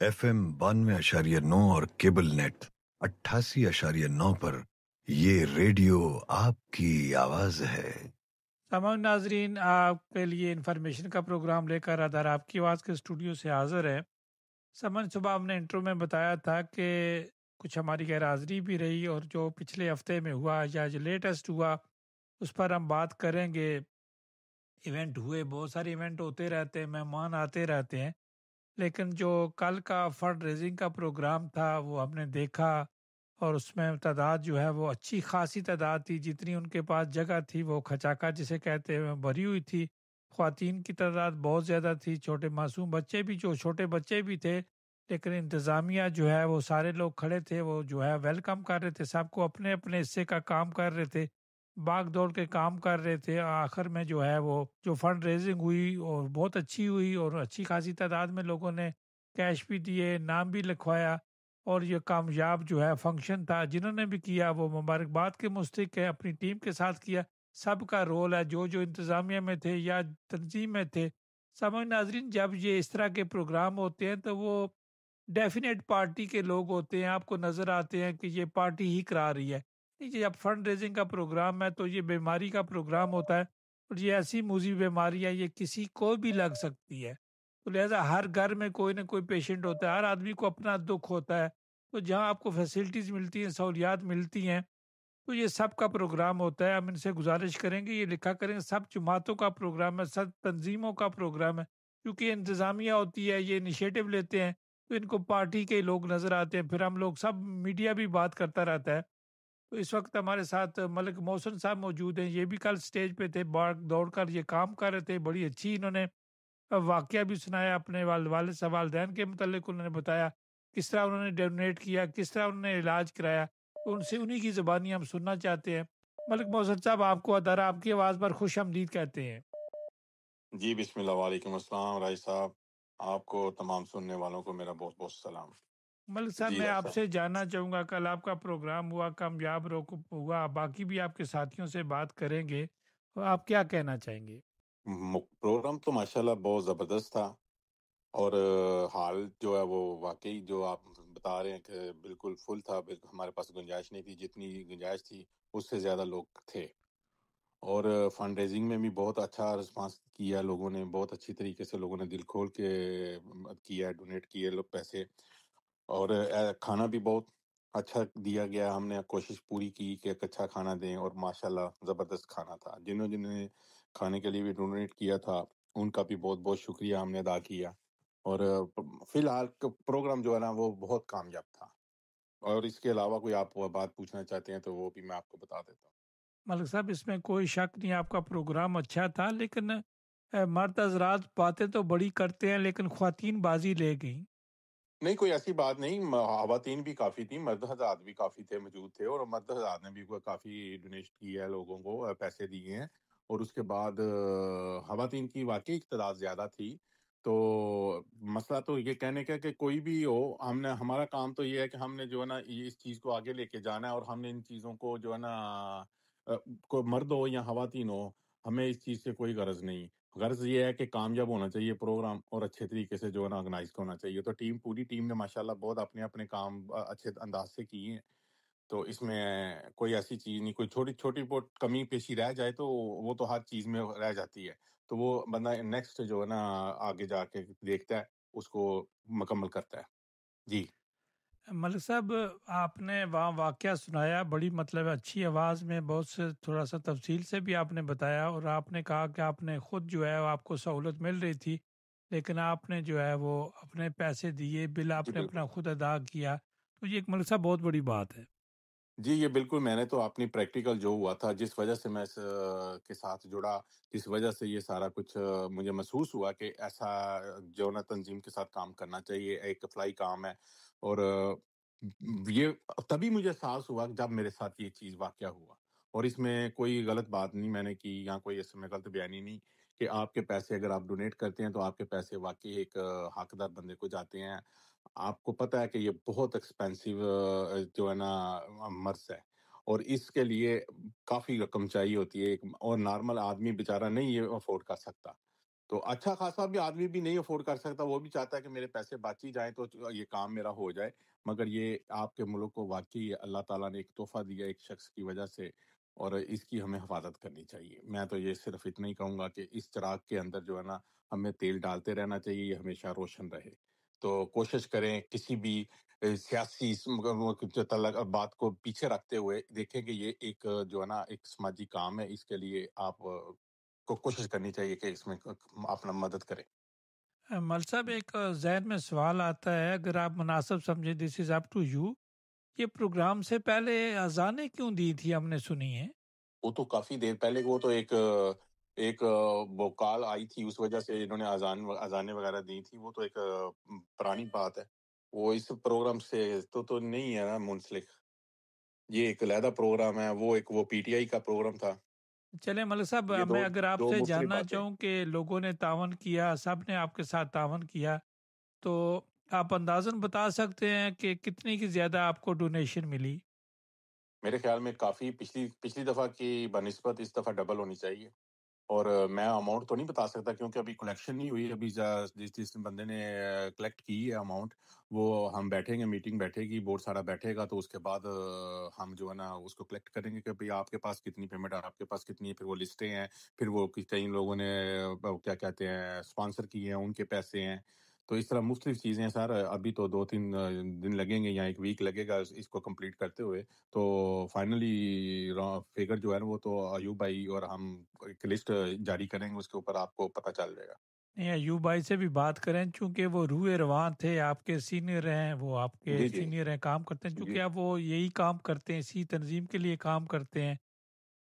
FM 92.9 اور cable net 88.9 پر یہ radio آپ کی آواز ہے۔ تمام ناظرین، آپ کے لیے انفارمیشن کا پروگرام لے کر ادھر آپ کی آواز کے اسٹوڈیو سے حاضر ہے۔ سمن صبح ہم نے انٹرو میں بتایا تھا کہ کچھ ہماری غیر حاضری بھی رہی، اور جو پچھلے ہفتے میں ہوا یا جو لیٹسٹ ہوا اس پر ہم بات کریں گے۔ ایونٹ ہوئے، بہت سارے ایونٹ ہوتے رہتے ہیں، مہمان آتے رہتے ہیں، لیکن جو کل کا فنڈ ریزنگ کا پروگرام تھا وہ ہم نے دیکھا، اور اس میں تعداد جو ہے وہ اچھی خاصی تعداد تھی۔ جتنی ان کے پاس جگہ تھی وہ کھچاکا جسے کہتے ہیں بھری ہوئی تھی۔ خواتین کی تعداد بہت زیادہ تھی، چھوٹے معصوم بچے بھی، جو چھوٹے بچے بھی تھے، لیکن انتظامیہ جو ہے وہ سارے لوگ کھڑے تھے، وہ جو ہے ویلکم کر رہے تھے، سب کو اپنے اپنے حصے کا کام کر رہے تھے، بھاگ دوڑ کے کام کر رہے تھے۔ آخر میں جو ہے وہ جو فنڈ ریزنگ ہوئی اور بہت اچھی ہوئی، اور اچھی خاصی تعداد میں لوگوں نے کیش بھی دیے، نام بھی لکھوایا، اور یہ کامیاب جو ہے فنکشن تھا۔ جنہوں نے بھی کیا وہ مبارکباد کے مستحق ہے، اپنی ٹیم کے ساتھ کیا۔ سب کا رول ہے، جو انتظامیہ میں تھے یا تنظیم میں تھے۔ سامعین ناظرین، جب یہ اس طرح کے پروگرام ہوتے ہیں تو وہ ڈیفینیٹ پارٹی کے لوگ ہوتے ہیں، آپ کو نظر آتے ہیں کہ یہ پارٹی ہی کرا رہی ہے۔ جب فنڈ ریزنگ کا پروگرام ہے تو یہ بیماری کا پروگرام ہوتا ہے، اور یہ ایسی موذی بیماری ہے، یہ کسی کو بھی لگ سکتی ہے، تو لہٰذا ہر گھر میں کوئی نہ کوئی پیشنٹ ہوتا ہے، ہر آدمی کو اپنا دکھ ہوتا ہے۔ تو جہاں آپ کو فیسلٹیز ملتی ہیں، سہولیات ملتی ہیں، تو یہ سب کا پروگرام ہوتا ہے۔ ہم ان سے گزارش کریں گے یہ لکھا کریں، سب جماعتوں کا پروگرام ہے، سب تنظیموں کا پروگرام ہے، کیونکہ انتظامیہ ہوتی ہے، یہ انیشیٹو لیتے ہیں تو ان کو پارٹی کے لوگ نظر آتے ہیں، پھر ہم لوگ سب میڈیا بھی بات کرتا رہتا ہے۔ تو اس وقت ہمارے ساتھ ملک محسن صاحب موجود ہیں، یہ بھی کل سٹیج پہ تھے، بھاگ دوڑ کر یہ کام کر رہے تھے، بڑی اچھی انہوں نے واقعہ بھی سنایا اپنے والد صاحب والدین کے متعلق، انہوں نے بتایا کس طرح انہوں نے ڈونیٹ کیا، کس طرح انہوں نے علاج کرایا، تو ان سے انہی کی زبانی ہم سننا چاہتے ہیں۔ ملک محسن صاحب، آپ کو ادارہ آپ کی آواز پر خوش آمدید کہتے ہیں۔ جی بسم اللہ، وعلیکم السلام رائی صاحب، آپ کو تمام سننے والوں کو میرا بہت بہت سلام۔ ملک صاحب، جی میں رائی آپ صاحب، سے جاننا چاہوں گا، کل آپ کا پروگرام ہوا، کامیاب ہوا، باقی بھی آپ کے ساتھیوں سے بات کریں گے، تو آپ کیا کہنا چاہیں گے؟ پروگرام تو ماشاءاللہ بہت زبردست تھا، اور حال جو ہے وہ واقعی جو آپ بتا رہے ہیں کہ بالکل فل تھا، بالکل ہمارے پاس گنجائش نہیں تھی، جتنی گنجائش تھی اس سے زیادہ لوگ تھے، اور فنڈ ریزنگ میں بھی بہت اچھا رسپانس کیا لوگوں نے، بہت اچھی طریقے سے لوگوں نے دل کھول کے کیا، ڈونیٹ کیے لوگ پیسے، اور کھانا بھی بہت اچھا دیا گیا۔ ہم نے کوشش پوری کی کہ ایک اچھا کھانا دیں، اور ماشاءاللہ زبردست کھانا تھا۔ جنہوں نے کھانے کے لیے بھی ڈونیٹ کیا تھا ان کا بھی بہت بہت شکریہ ہم نے ادا کیا، اور فی الحال پروگرام جو ہے نا وہ بہت کامیاب تھا۔ اور اس کے علاوہ کوئی آپ بات پوچھنا چاہتے ہیں تو وہ بھی میں آپ کو بتا دیتا ہوں۔ ملک صاحب، اس میں کوئی شک نہیں، آپ کا پروگرام اچھا تھا، لیکن مرد حضرات باتیں تو بڑی کرتے ہیں لیکن خواتین بازی لے گئیں۔ نہیں، کوئی ایسی بات نہیں، خواتین بھی کافی تھیں، مرد حضرات بھی کافی تھے، موجود تھے، اور مرد حضرات نے بھی کافی ڈونیٹ کیا ہے، لوگوں کو پیسے دیے ہیں، اور اس کے بعد خواتین کی واقعی تعداد زیادہ تھی۔ تو مسئلہ تو یہ کہنے کا کہ کوئی بھی ہو، ہمارا کام تو یہ ہے کہ ہم نے جو ہے نا اس چیز کو آگے لے کے جانا ہے، اور ہم نے ان چیزوں کو جو ہے نا کوئی مرد ہو یا خواتین ہو، ہمیں اس چیز سے کوئی غرض نہیں۔ غرض یہ ہے کہ کامیاب ہونا چاہیے پروگرام، اور اچھے طریقے سے جو ہے نا آرگنائز ہونا چاہیے۔ تو پوری ٹیم نے ماشاءاللہ بہت اپنے اپنے کام اچھے انداز سے کیے ہیں، تو اس میں کوئی ایسی چیز نہیں، کوئی چھوٹی چھوٹی بہت کمی پیشی رہ جائے تو وہ تو ہر چیز میں رہ جاتی ہے، تو وہ بندہ نیکسٹ جو ہے نا آگے جا کے دیکھتا ہے، اس کو مکمل کرتا ہے۔ جی ملک صاحب، آپ نے وہاں واقعہ سنایا، بڑی مطلب اچھی آواز میں، بہت سے تھوڑا سا تفصیل سے بھی آپ نے بتایا، اور آپ نے کہا کہ آپ نے خود جو ہے آپ کو سہولت مل رہی تھی، لیکن آپ نے جو ہے وہ اپنے پیسے دیے، بل آپ جی نے بالکل، اپنا خود ادا کیا، تو یہ ایک ملک صاحب بہت بڑی بات ہے۔ جی یہ بالکل، میں نے تو اپنی پریکٹیکل جو ہوا تھا، جس وجہ سے میں اس کے ساتھ جڑا، جس وجہ سے یہ سارا کچھ مجھے محسوس ہوا کہ ایسا جو نا تنظیم کے ساتھ کام کرنا چاہیے، ایک فلائی کام ہے، اور یہ تبھی مجھے احساس ہوا جب میرے ساتھ یہ چیز واقعہ ہوا، اور اس میں کوئی غلط بات نہیں میں نے کی، یا کوئی اس میں غلط بیانی نہیں، کہ آپ کے پیسے اگر آپ ڈونیٹ کرتے ہیں تو آپ کے پیسے واقعی ایک حقدار بندے کو جاتے ہیں۔ آپ کو پتہ ہے کہ یہ بہت ایکسپینسو جو ہے نا مرض ہے، اور اس کے لیے کافی رقم چاہیے ہوتی ہے، اور نارمل آدمی بیچارہ نہیں یہ افورڈ کر سکتا، تو اچھا خاصا بھی آدمی بھی نہیں افورڈ کر سکتا، وہ بھی چاہتا ہے کہ میرے پیسے بچ ہی جائیں تو یہ کام میرا ہو جائے، مگر یہ آپ کے ملک کو واقعی اللہ تعالیٰ نے ایک تحفہ دیا ایک شخص کی وجہ سے، اور اس کی ہمیں حفاظت کرنی چاہیے۔ میں تو یہ صرف اتنا ہی کہوں گا کہ اس چراغ کے اندر جو ہے نا ہمیں تیل ڈالتے رہنا چاہیے، یہ ہمیشہ روشن رہے۔ تو کوشش کریں کسی بھی سیاسی بات کو پیچھے رکھتے ہوئے دیکھیں کہ یہ ایک جو ہے نا ایک سماجی کام ہے، اس کے لیے آپ کو کوشش کرنی چاہیے کہ اس میں اپنا مدد کریں۔ مل صاحب ایک ذہن میں سوال آتا ہے، اگر آپ مناسب سمجھیں، دس از اپ ٹو یو، یہ پروگرام سے پہلے اذانیں کیوں دی تھی ہم نے سنی ہے؟ وہ تو کافی دیر پہلے، وہ تو ایک وہ کال آئی تھی، اس وجہ سے انہوں نے اذانیں وغیرہ دی تھی، وہ تو ایک پرانی بات ہے، وہ اس پروگرام سے تو نہیں ہے نا منسلک، یہ ایک علیحدہ پروگرام ہے، وہ پی ٹی آئی کا پروگرام تھا۔ چلیں ملک صاحب، یہ میں اگر آپ دو سے مختلف جاننا باتیں۔ چاہوں کہ لوگوں نے تعاون کیا، سب نے آپ کے ساتھ تعاون کیا، تو آپ اندازاً بتا سکتے ہیں کہ کتنی کی زیادہ آپ کو ڈونیشن ملی؟ میرے خیال میں کافی پچھلی دفعہ کی بنسبت اس دفعہ ڈبل ہونی چاہیے، اور میں اماؤنٹ تو نہیں بتا سکتا کیونکہ ابھی کلیکشن نہیں ہوئی، ابھی جس بندے نے کلیکٹ کی ہے اماؤنٹ، وہ ہم بیٹھیں گے، میٹنگ بیٹھے گی، بورڈ سارا بیٹھے گا، تو اس کے بعد ہم جو ہے نا اس کو کلیکٹ کریں گے کہ بھئی آپ کے پاس کتنی پیمنٹ ہے، آپ کے پاس کتنی ہے، پھر وہ لسٹیں ہیں، پھر وہ کئی لوگوں نے کیا کہتے ہیں اسپانسر کیے ہیں، ان کے پیسے ہیں، تو اس طرح مختلف چیزیں ہیں سر۔ ابھی تو 2-3 دن لگیں گے یا 1 ویک لگے گا اس کو کمپلیٹ کرتے ہوئے، تو فائنلی فگر جو ہے نا وہ تو ایوب بھائی اور ہم ایک لسٹ جاری کریں گے، اس کے اوپر آپ کو پتہ چل جائے گا۔ نہیں، ایوب بھائی سے بھی بات کریں، چونکہ وہ روح رواں تھے، آپ کے سینئر ہیں، وہ آپ کے جی جی سینئر ہیں، کام کرتے ہیں، جی چونکہ اب وہ یہی کام کرتے ہیں، اسی تنظیم کے لیے کام کرتے ہیں،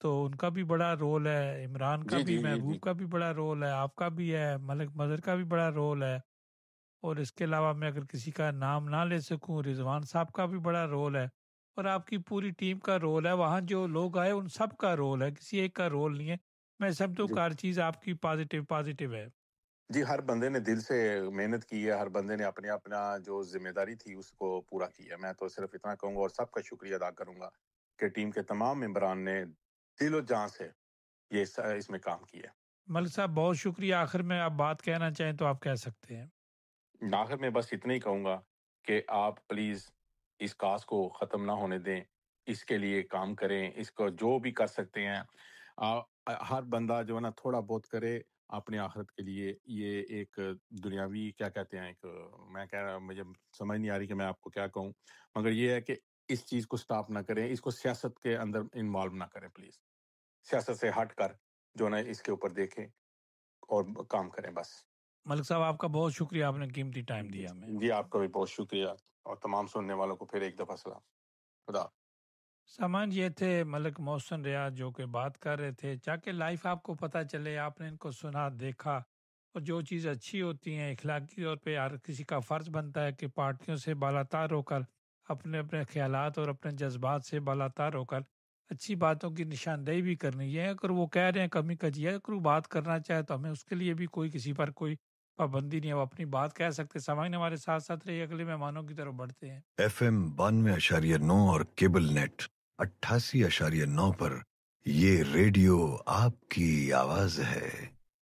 تو ان کا بھی بڑا رول ہے، عمران کا جی بھی، جی جی محبوب جی کا بھی بڑا رول ہے، آپ کا بھی ہے، ملک مظہر کا بھی بڑا رول ہے، اور اس کے علاوہ میں اگر کسی کا نام نہ لے سکوں، رضوان صاحب کا بھی بڑا رول ہے، اور آپ کی پوری ٹیم کا رول ہے، وہاں جو لوگ آئے ان سب کا رول ہے، کسی ایک کا رول نہیں ہے۔ میں سمجھتا ہوں جی کہ ہر چیز آپ کی پازیٹیو ہے۔ جی، ہر بندے نے دل سے محنت کی ہے، ہر بندے نے اپنا جو ذمہ داری تھی اس کو پورا کیا۔ میں تو صرف اتنا کہوں گا اور سب کا شکریہ ادا کروں گا کہ ٹیم کے تمام ممبران نے دل و جان سے یہ اس میں کام کیا۔ ملک صاحب بہت شکریہ، آخر میں آپ بات کہنا چاہیں تو آپ کہہ سکتے ہیں۔ آخر میں بس اتنا ہی کہوں گا کہ آپ پلیز اس کاز کو ختم نہ ہونے دیں، اس کے لیے کام کریں، اس کو جو بھی کر سکتے ہیں ہر بندہ جو ہے نا تھوڑا بہت کرے اپنے آخرت کے لیے۔ یہ ایک دنیاوی کیا کہتے ہیں، ایک میں کہہ رہا، مجھے سمجھ نہیں آ رہی کہ میں آپ کو کیا کہوں، مگر یہ ہے کہ اس چیز کو سٹاپ نہ کریں، اس کو سیاست کے اندر انوالو نہ کریں پلیز، سیاست سے ہٹ کر جو نا اس کے اوپر دیکھیں اور کام کریں بس۔ ملک صاحب آپ کا بہت شکریہ، آپ نے قیمتی ٹائم دیا ہمیں۔ جی، آپ کا بھی بہت شکریہ، اور تمام سننے والوں کو پھر ایک دفعہ سلام۔ خدا۔ سامان یہ تھے ملک محسن ریاض جو کہ بات کر رہے تھے، تاکہ لائف آپ کو پتہ چلے، آپ نے ان کو سنا دیکھا، اور جو چیز اچھی ہوتی ہیں اخلاقی طور پہ ہر کسی کا فرض بنتا ہے کہ پارٹیوں سے بالاتار ہو کر اپنے خیالات اور اپنے جذبات سے بالاتار ہو کر اچھی باتوں کی نشاندہی بھی کرنی ہے۔ اگر وہ کہہ رہے ہیں کمی کجی ہے، اگر وہ بات کرنا چاہے تو ہمیں اس کے لیے بھی کوئی کسی پر کوئی پابندی نہیں ہے، وہ اپنی بات کہہ سکتے۔ سامعین ہمارے ساتھ ساتھ رہیے، اگلے مہمانوں کی طرف بڑھتے ہیں۔ FM 92.9 اور کیبل نیٹ 88.9 پر یہ ریڈیو آپ کی آواز ہے۔